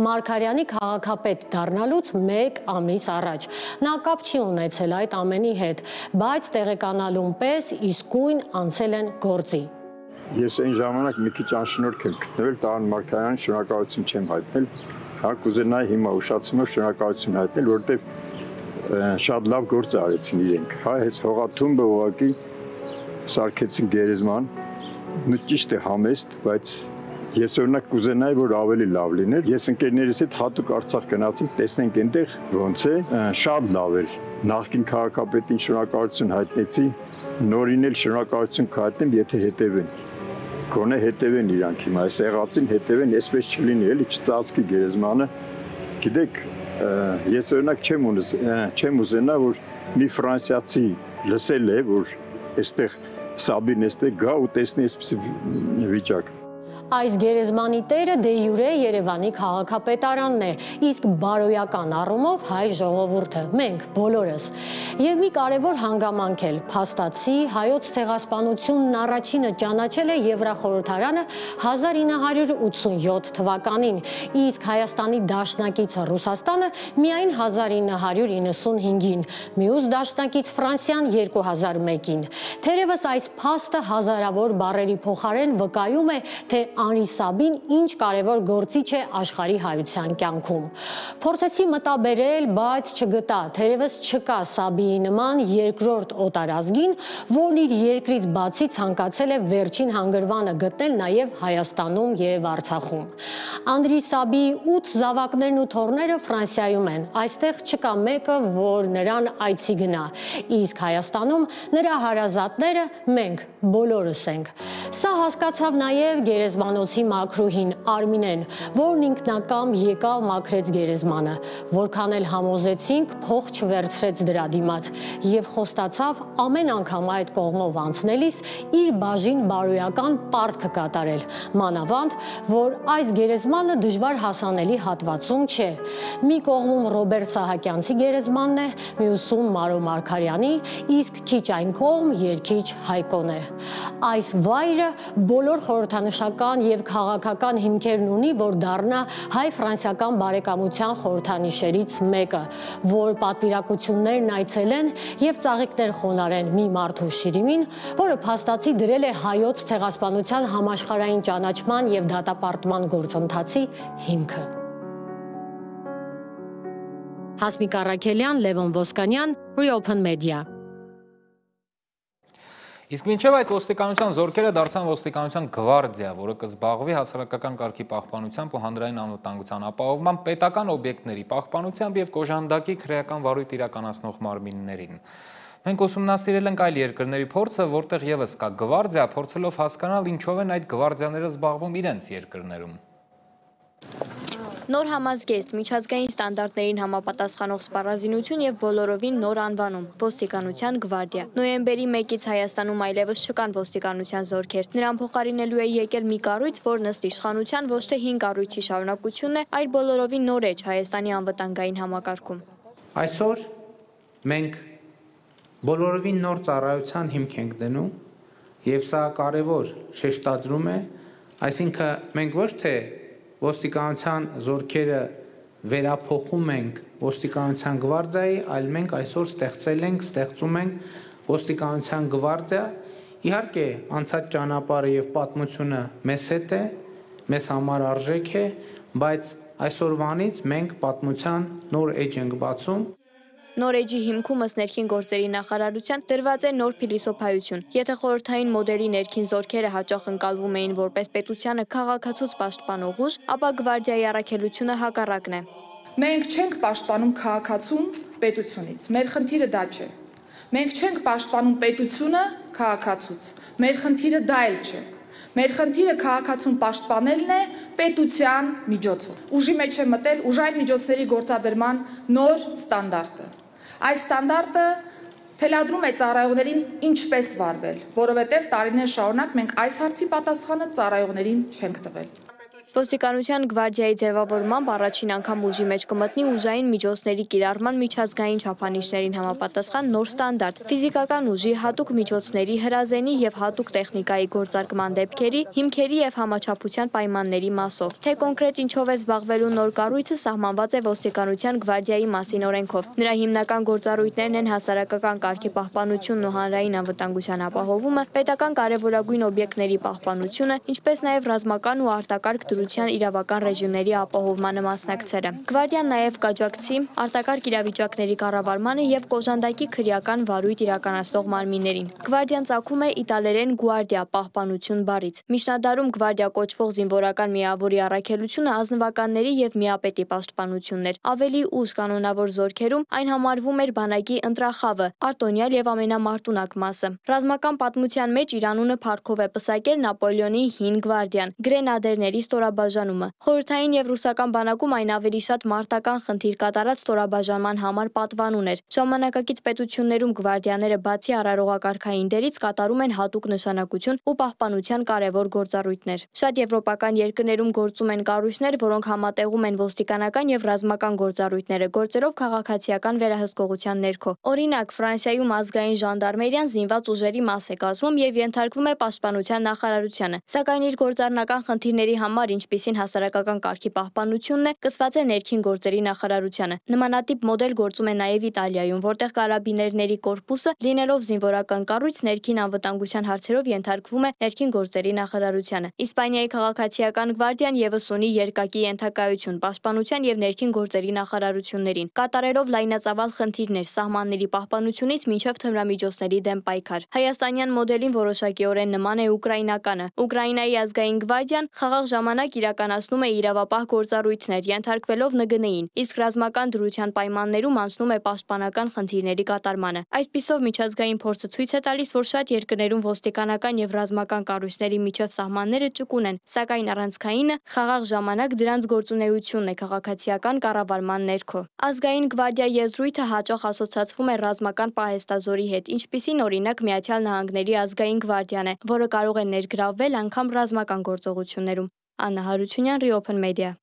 Մարգարյանի քաղաքապետ դառնալուց 1 ամիս առաջ։ Նա կապ չի ունեցել այդ ամենի հետ, բայց տեղեկանալուն պես իսկույն անցել են գործի։ Ես այն ժամանակ մի քիչ անշնորհք եմ գտնվել, Տարոն Մարգարյանին շնորհակալություն չեմ հայտնել, հա կուզենայի հիմա ուշացումով շնորհակալություն հայտնել, որովհետև շատ լավ գործ արեցին իրենք, հա, այս հողաթումբը ուղղակի սարքեցին գերեզման, ճիշտ է համեստ, բայց ես օրինակ կուզենայի, որ ավելի լավ լիներ։ Ես ընկերներիս հետ հատուկ Արցախ գնացինք, տեսնենք այնտեղ ոնց է, շատ լավ էր։ Նախկին քաղաքապետին շնորհակալություն հայտնեցի, նորին էլ շնորհակալություն կհայտնեմ, եթե հետևեն։ Գոնե հետևեն իրանք հիմա, այս եղածին հետևեն, այսպես չլինի, էլի չծածկի գերեզմանը։ Գիտեք, ես օրինակ չեմ ուզենա, որ մի ֆրանսիացի լսել է, որ այստեղ Սաբին այստեղ գա ու տեսնի այսպիսի վիճակ։ Այս գերեզմանի տերը դե յուրե Երևանի քաղաքապետարանն է, իսկ բարոյական առումով հայ ժողովուրդը, մենք բոլորս։ Եվ մի կարևոր հանգամանք էլ, փաստացի հայոց ցեղասպանությունն առաջինը ճանաչել է Եվրախորհրդարանը 1987 թվականին, իսկ Հայաստանի դաշնակիցը Ռուսաստանը միայն 1995-ին, մյուս դաշնակից Ֆրանսիան 2001-ին։ Թերևս այս փաստը հազարավոր բառերի փոխարեն վկայում է, թե Անրի Սաբին ինչ կարևոր գործիչ է աշխարհի հայության կյանքում։ Փորձեցի մտաբերել, բայց չգտա, թերևս չկա Սաբիի նման երկրորդ օտարազգին, որն իր երկրից բացի ցանկացել է վերջին հանգրվանը գտնել նաև Հայաստանում և Արցախում։ Անրի Սաբիի 8 զավակներն ու թոռները Ֆրանսիայում են, այստեղ չկա մեկը, որ նրան այցի գնա, իսկ Հայաստանում նրա հարազատները մենք բոլորս ենք։ Սա հասկացավ նաև գերեզմանոցի մաքրուհին Արմինեն, որն ինքնակամ եկավ մաքրեց գերեզմանը, որքան էլ համոզեցինք, փող չվերցրեց դրա դիմաց և խոստացավ ամեն անգամ այդ կողմով անցնելիս իր բաժին բարոյական պարտքը կատարել, մանավանդ, որ այս գերեզմանը դժվար հասանելի հատվածում չէ։ Մի կողմում Ռոբերտ Սահակյանցի գերեզմանն է, մյուսում Մարո Մարգարյանի, իսկ քիչ այն կողմ Երգիչ Հայկոն է։ Այս վայրը բոլոր խորհրդանշական և քաղաքական հիմքերն ունի, որ դառնա հայ-ֆրանսիական բարեկամության խորհրդանիշերից մեկը, որ պատվիրակություններն այցելեն և ծաղիկներ խոնարհեն մի մարդու Շիրիմին, որը փաստացի դրել է հայոց ցեղասպանության համաշխարհային ճանաչման և դատապարտման գործընթացի հիմքը։ Հասմիկ Առաքելյան, Լևոն Ոսկանյան, Reopen Media։ Իսկ մինչև այդ ոստիկանության զորքերը դարձան ոստիկանության գվարդիա, որը կզբաղվի հասարակական կարգի պահպանությամբ ու հանրային անվտանգության ապահովմամբ, պետական օբյեկտների պահպանությամբ և կոժանդակի քրեական վարույթ իրականացնող մարմիններին։ Մենք ուսումնասիրել ենք այլ երկրների փորձը, որտեղ ևս կա գվարդիա, փորձելով հասկանալ ինչով են այդ գվարդիաները զբաղվում իրենց երկրներում։ Նոր համազգեստ, միջազգային ստանդարտներին համապատասխանող սպառազինություն և բոլորովին նոր անվանում՝ ոստիկանության գվարդիա։ Նոյեմբերի 1-ից Հայաստանում այլևս չկան ոստիկանության զորքեր։ Նրան փոխարինելու է եկել մի կառույց, որ ըստ իշխանության ոչ թե հին կառույցի շարունակությունն է, այլ բոլորովին նոր էջ Հայաստանի անվտանգային համակարգում։ Այսօր մենք բոլորովին նոր ծառայության հիմք ենք դնում, եւ սա կարևոր շեշտադրում է, այսինքն մենք ոչ թե ոստիկանության զորքերը վերափոխում ենք ոստիկանության գվարդիայի, այլ մենք այսօր ստեղծում ենք ոստիկանության գվարդիա։ Իհարկե, անցած ճանապարհը եւ պատմությունը մեզ հետ է, մեզ համար արժեք է, բայց այսօրվանից մենք պատմության նոր էջ ենք բացում։ Նոր էջի հիմքում ըստ ներքին գործերի նախարարության դրված է նոր փիլիսոփայություն։ Եթե խորհրդային մոդելի ներքին զորքերը հաճախ ընկալվում էին որպես պետությանը քաղաքացուց պաշտպանող ուժ, ապա գվարդիայի առաքելությունը հակառակն է։ Մենք չենք պաշտպանում քաղաքացուն պետությունից։ Մեր խնդիրը դա չէ։ Մենք չենք պաշտպանում պետությունը քաղաքացուց։ Մեր խնդիրը դա էլ չէ։ Մեր խնդիրը քաղաքացուն պաշտպանելն է պետության միջոցով։ Ուժի մեջ է մտել ուժային միջոցների գործադրման նոր ստանդարտը։ Այս ստանդարտը թելադրում է ծառայողներին ինչպես վարվել, որովհետև տարիներ շարունակ մենք այս հարցի պատասխանը ծառայողներին չենք տվել։ Ոստիկանության գվարդիայի ձևավորմամբ առաջին անգամ ուժի մեջ կմտնի ուժային միջոցների կիրառման միջազգային չափանիշներին համապատասխան նոր ստանդարտ, ֆիզիկական ուժի, հատուկ միջոցների, հրազենի եւ հատուկ տեխնիկայի գործարկման դեպքերի, հիմքերի եւ համաչափության պայմանների մասով։ Թե կոնկրետ ինչով է զբաղվելու նոր կառույցը սահմանված է ոստիկանության գվարդիայի մասին օրենքով։ Նրա հիմնական գործառույթներն են հասարակական կարգի պահպանությունն ու հանրային անվտանգության ապահովումը, պետական կարևորագույն օբյեկտների պահպանությունը, ինչպես նաեւ ռազմական ու արտակարգ իրավական ռեժիմների ապահովմանը մասնակցելը։ Գվարդիան նաև կաջակցի արտակարգ իրավիճակների կառավարմանը եւ կոժանդակի քրեական վարույթ իրականացնող մարմիններին։ Գվարդիան ծագում է իտալերեն գուարդիա պահպանություն բառից։ Միջնադարում գվարդիա կոչվող զինվորական միավորի առաքելությունը ազնվականների եւ միապետի պաշտպանությունն էր։ Ավելի ուշ կանոնավոր զորքերում այն համարվում էր բանակի ընտրախավը, արտոնյալ եւ ամենամարտունակ մասը։ Ռազմական պատմության մեջ իր անունը փառքով է պսակել Նապոլեոնի հին գվարդիան, գրենադերների ստորաբաժանումը։ Խորհրդային եւ ռուսական բանակում այն ավելի շատ մարտական խնդիր կատարած ստորաբաժանման համար պատվանուն էր։ Ժամանակակից պետություններում գվարդիաները բացի արարողակարգային դերից կատարում են հատուկ նշանակություն ու պահպանության կարևոր գործառույթներ։ Շատ եվրոպական երկրներում գործում են կառույցներ, որոնք համատեղում են ոստիկանական եւ ռազմական գործառույթները, գործերով քաղաքացիական վերահսկողության ներքո։ Օրինակ, Ֆրանսիայում ազգային ժանդարմերիան զինված ուժերի մաս է կազմում եւ ենթարկվում է պաշտպանության նախարարությանը։ Սակայն իր գործառնական խնդիրների համար, ինչպիսին հասարակական կարգի պահպանությունն է, կցված է ներքին գործերի նախարարությանը։ Նմանատիպ մոդել գործում է նաև Իտալիայում, որտեղ կարաբիներների կորպուսը, լինելով զինվորական կառույց, ներքին անվտանգության հարցերով ենթարկվում է ներքին գործերի նախարարությանը։ Իսպանիայի քաղաքացիական գվարդիան եւս ունի երկակի ենթակայություն պաշտպանության եւ ներքին գործերի նախարարություններին, կատարելով լայնածավալ խնդիրներ սահմանների պահպանությունից մինչև թմրամիջոցների դեմ պայքար։ Հայաստանյան մոդելին որոշակիորեն նման է ուկրաինականը։ Ուկրաինայի ազգային գվարդիան խաղաղ ժամանակ իրականացնում է իրավապահ գործառույթներ, ենթարկվելով ՆԳՆ-ին, իսկ ռազմական դրության պայմաններում անցնում է պաշտպանական խնդիրների կատարմանը։ Այսպիսով միջազգային փորձը ցույց է տալիս, որ շատ երկրներում ոստիկանական եւ ռազմական կառույցների միջև սահմանները ճկուն են, սակայն առանցքայինը խաղաղ ժամանակ դրանց գործունեությունն է քաղաքացիական կառավարման ներքո։ Ազգային գվարդիա եզրույթը հաճախ ասոցացվում է ռազմական պահեստազորի հետ, ինչպիսին օրինակ Միացյալ Նահանգների ազգային գվարդիան է, որը կարող է ներգրավվել անգամ ռազմական գործողություններում։ Աննա Հարությունյան, Reopen Media։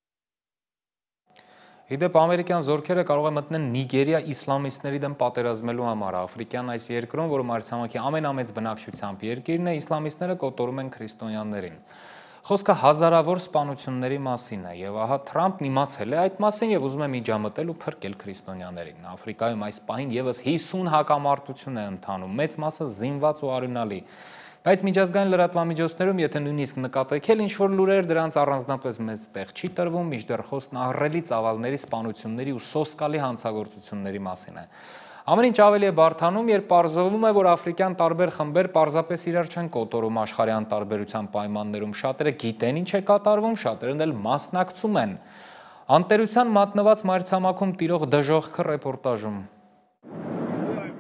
Իդեպ ամերիկյան զորքերը կարող է մտնել Նիգերիա իսլամիստների դեմ պատերազմելու համար։ Աֆրիկյան այս երկրում, որը մայրցամաքի ամենամեծ բնակչությամբ երկիրն է, իսլամիստները կոտորում են քրիստոնյաներին։ Խոսքը հազարավոր սպանությունների մասին է, եւ ահա Թրամփն իմացել է այդ մասին եւ ուզում է միջամտել ու փրկել քրիստոնյաներին։ Աֆրիկայում այս պահին եւս 50 հակամարտություն է ընթանում, մեծ մասը զինված ու արյունալի։ Բայց միջազգային լրատվամիջոցներում, եթե նույնիսկ նկատեք էլ ինչ-որ լուրեր, դրանց առանձնապես մեծ տեղ չի տրվում, մինչդեռ խոսքն ահռելի ծավալների, սպանությունների ու սոսկալի հանցագործությունների մասին է։ Ամեն ինչ ավելի է բարդանում, երբ պարզվում է, որ աֆրիկյան տարբեր խմբեր պարզապես իրար չեն կոտորում աշխարհի անտարբերության պայմաններում, շատերը գիտեն ինչ է կատարվում, շատերն էլ մասնակցում են։ Անտերության մատնված մայրցամաքում տիրող դժոխքը ռեպորտաժում։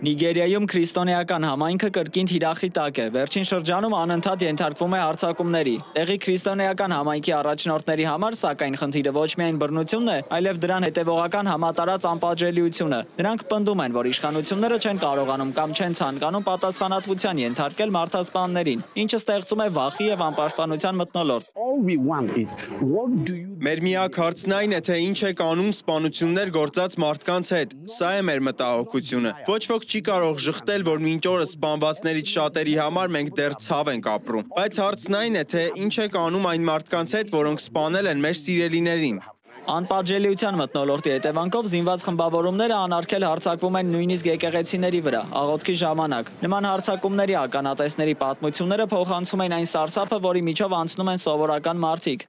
Նիգերիայում քրիստոնեական համայնքը կրկին թիրախի տակ է։ Վերջին շրջանում անընդհատ ենթարկվում է հարձակումների։ Տեղի քրիստոնեական համայնքի առաջնորդների համար, սակայն, խնդիրը ոչ միայն բռնությունն է, այլև դրան հետևողական համատարած անպատժելիությունը։ Նրանք պնդում են, որ իշխանությունները չեն կարողանում կամ չեն ցանկանում պատասխանատվության ենթարկել մարդասպաններին, ինչը ստեղծում է վախի եւ անպաշտպանության մթնոլորտ։ Մեր միակ հարցն այն է, թե ինչ է անում սպանություններ գործած մարդկանց հետ։ Սա է մեր մտահոգությունը։ Ոչ ոք չի կարող ժխտել, որ մինչ օրս սպանվածներից շատերի համար մենք դեռ ցավ ենք ապրում։ Բայց հարցն այն է, թե ինչ է անում այն մարդկանց հետ, որոնք սպանել են մեր սիրելիներին։ Անպատժելիության մթնոլորտի հետևանքով զինված խմբավորումները անարգել հարձակվում են նույնիսկ եկեղեցիների վրա աղոթքի ժամանակ։ Նման հարձակումների ականատեսների պատմությունները փոխանցում են այն սարսափը, որի միջով անցնում են սովորական մարդիկ։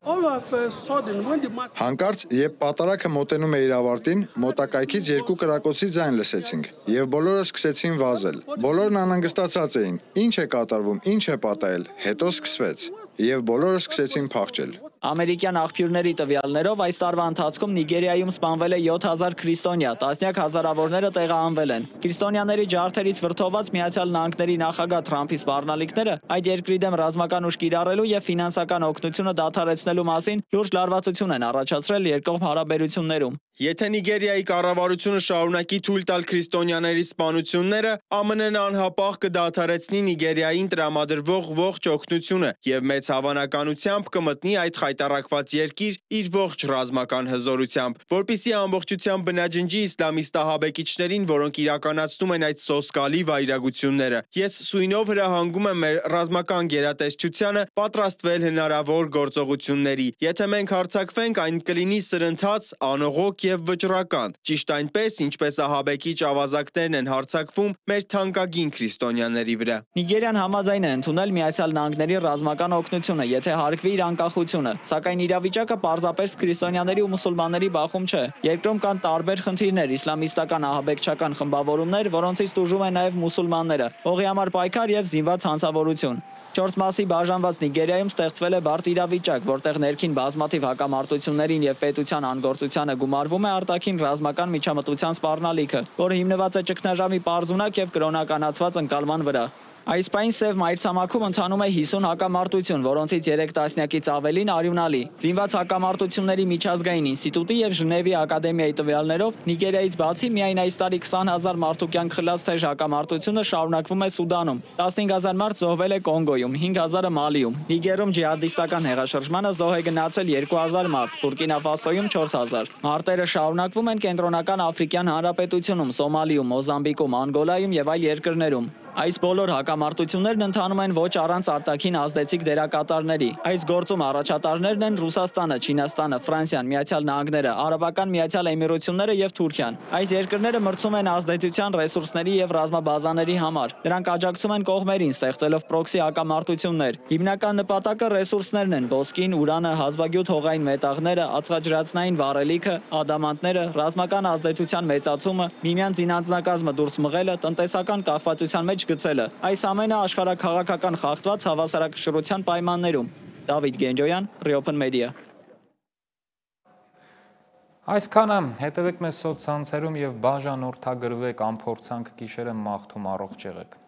Հանկարծ, երբ պատարակը մոտենում է իր ավարտին, մոտակայքից երկու կրակոցի ձայն լսեցինք եւ բոլորը սկսեցին վազել։ Բոլորն անհանգստացած էին։ Ինչ է կատարվում, ինչ է պատահել։ Հետո սկսվեց եւ բոլորը սկսեցին փախչել։ Ամերիկյան աղբյուրների տվյալներով այս տարվա ընթացքում Նիգերիայում սպանվել է 7000 քրիստոնյա, տասնյակ հազարավորները տեղահանվել են։ Քրիստոնյաների ջարդերից վրդոված Միացյալ Նահանգների նախագահ Թրամփի սպառնալիքները այդ երկրի դեմ ռազմական ուժ կիրառելու եւ ֆինանսական օգնությունը դադարեցնելու մասին լուրջ լարվածություն են առաջացրել երկկողմ հարաբերություններում։ Եթե Նիգերիայի կառավարությունը շարունակի թույլ տալ քրիստոնյաների սպանությունները, ԱՄՆ-ն անհապաղ կդադարեցնի Նիգերիային տրամադրվող ողջ օգնությունը եւ մեծ հավանականությամբ կմտնի այդ խայտառակված երկիր իր ողջ ռազմական հզորությամբ, որպիսի ամբողջությամբ բնաջնջի իսլամիստահաբեկիչներին, որոնք իրականացնում են այդ սոսկալի վայրագությունները։ Ես սույնով հրահանգում եմ մեր ռազմական գերատեսչությանը պատրաստվել հնարավոր գործողությունների։ Եթե մենք հարձակվենք, այն կլինի սրընթաց, անողոք եւ վճռական, ճիշտ այնպես, ինչպես ահաբեկիչ ավազակներն են հարձակվում մեր թանկագին քրիստոնյաների վրա։ Նիգերիան համաձայն է ընդունել Միացյալ Նահանգների ռազմական օգնությունը, եթե հարգվի իր անկախությունը, սակայն իրավիճակը պարզապես քրիստոնյաների ու մուսուլմանների բախում չէ։ Երկրում կան տարբեր խնդիրներ, իսլամիստական ահաբեկչական խմբավորումներ, որոնցից տուժում են նաև մուսուլմանները, հողի համար պայքար եւ զինված հանցավորություն։ 4 մասի բաժանված Նիգերիայում ստեղծվել է բարդ իրավիճակ, որտեղ ներքին բազմաթիվ հակամարտություններին եւ պետության անգործությանը գումարվում է արտաքին ռազմական միջամտության սպառնալիքը, որը հիմնված է ճգնաժամի պարզունակ եւ կրոնականացված ընկալման վրա։ Այս պայն Սև մայրցամաքում ընթանում է 50 հակամարտություն, որոնցից 3 տասնյակից ավելին արյունալի։ Զինված հակամարտությունների միջազգային ինստիտուտի եւ Ժնևի ակադեմիայի տվյալներով Նիգերիայից բացի միայն այս տարի 20000 մարդու կյանք խլած թեժ հակամարտությունը շարունակվում է Սուդանում, 15000 մարդ զոհվել է Կոնգոյում, 5000-ը Մալիում։ Նիգերում ջիհադիստական հեղաշրջմանը զոհ է գնացել 2000 մարդ, Բուրկինա Ֆասոյում 4000։ Մարտերը շարունակվում են Կենտրոնական Աֆրիկյան Հանրապետությունում, Սոմալիում, Մոզամբիկում, Անգոլայում եւ այլ երկրներում։ Այս բոլոր հակամարտություններն ընթանում են ոչ առանց արտաքին ազդեցիկ դերակատարների։ Այս գործում առաջատարներն են Ռուսաստանը, Չինաստանը, Ֆրանսիան, Միացյալ Նահանգները, Արաբական Միացյալ Էմիրությունները եւ Թուրքիան։ Այս երկրները մրցում են ազդեցության ռեսուրսների եւ ռազմաբազաների համար։ Դրանք աջակցում են կողմերին, ստեղծելով պրոքսի հակամարտություններ։ Հիմնական նպատակը ռեսուրսներն են՝ ոսկին, ուրանը, հազվագյուտ հողային մետաղները, ածխաջրածնային վառելիքը, ադամանդները, ռազմական ազդեցության մեծացումը, միմյանց զինանձնակազմը դուրս մղելը, տնտեսական կախվածության մեջ գցելը։ Այս ամենը աշխարհաքաղաքական խախտված հավասարակշռության պայմաններում։ Դավիթ Գենջոյան, Reopen Media։ Այսքանը, հետևեք մեզ սոցցանցերում եւ բաժանորդագրվեք, անփորձանք գիշերը մաղթում առողջ եղեք։